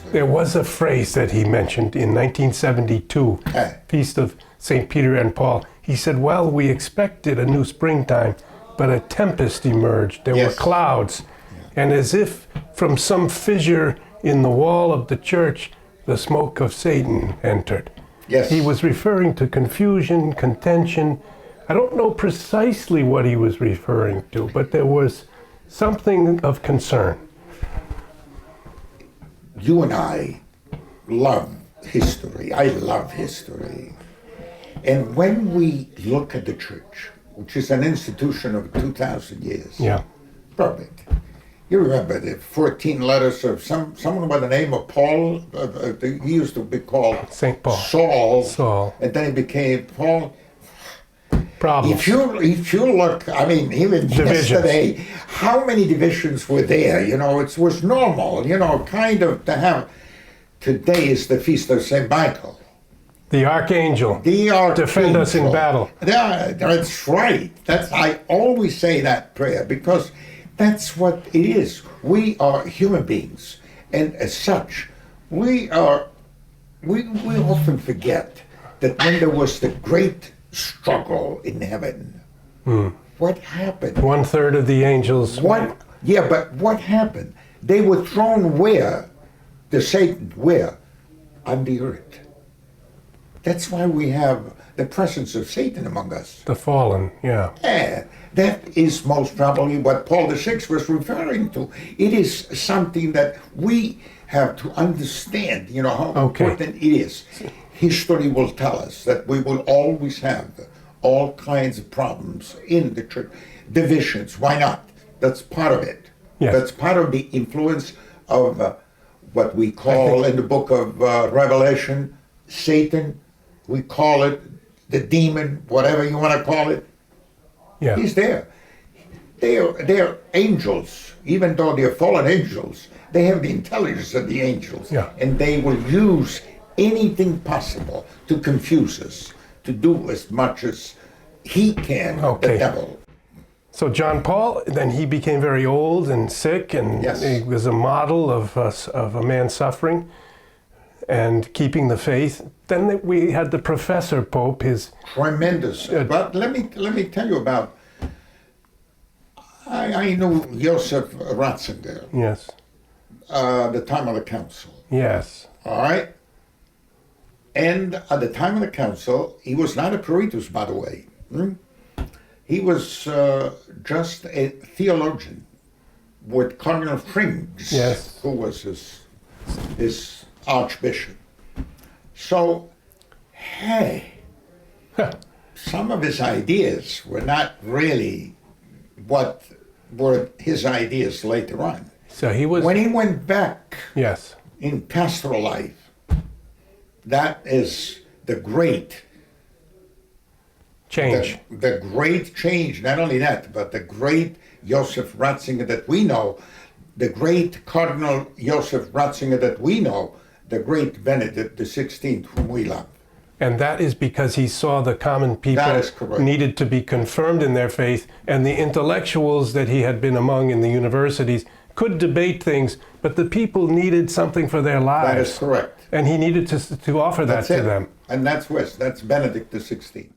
There was a phrase that he mentioned in 1972, Feast of St. Peter and Paul. He said, well, we expected a new springtime, but a tempest emerged. There were clouds. And as if from some fissure in the wall of the church, the smoke of Satan entered. Yes. He was referring to confusion, contention. I don't know precisely what he was referring to, but there was something of concern. You and I love history. I love history. And when we look at the church, which is an institution of 2,000 years, probably. You remember the 14 letters of someone by the name of Paul? He used to be called St. Paul. Saul. And then he became Paul. Problems. If you look, I mean, even yesterday, how many divisions were there? You know, it was normal, you know, kind of to have. Today is the Feast of St. Michael. The Archangel. Defend us in battle. Yeah, that's right. I always say that prayer because that's what it is. We are human beings, and as such, we often forget that when there was the great struggle in heaven, what happened? 1/3 of the angels. But what happened? They were thrown where? Satan, where? On the earth. That's why we have the presence of Satan among us. The fallen, That is most probably what Paul VI was referring to. It is something that we have to understand, you know, how important it is. History will tell us that we will always have all kinds of problems in the church. Divisions, why not? That's part of it. Yes. That's part of the influence of what we call in the book of Revelation, Satan. We call it the demon, whatever you want to call it. Yeah. He's there. They're angels, even though they're fallen angels. They have the intelligence of the angels. Yeah. And they will use anything possible to confuse us, to do as much as he can, the devil. So John Paul, then he became very old and sick, and he was a model of a man suffering and keeping the faith. Then we had the Professor Pope, his... Tremendous. But let me tell you about... I knew Joseph Ratzinger. Yes. The time of the council. Yes. All right? And at the time of the council, he was not a peritus, by the way. He was just a theologian with Cardinal Frings, who was his archbishop. So, some of his ideas were not really what were his ideas later on. So he was... When he went back Yes. in pastoral life, that is the great change. The great change, not only that, but the great Joseph Ratzinger that we know, the great Cardinal Joseph Ratzinger that we know, the great Benedict XVI, whom we love. And that is because he saw the common people needed to be confirmed in their faith, and the intellectuals that he had been among in the universities could debate things, but the people needed something for their lives. That is correct. And he needed to offer that to them. And that's Benedict XVI.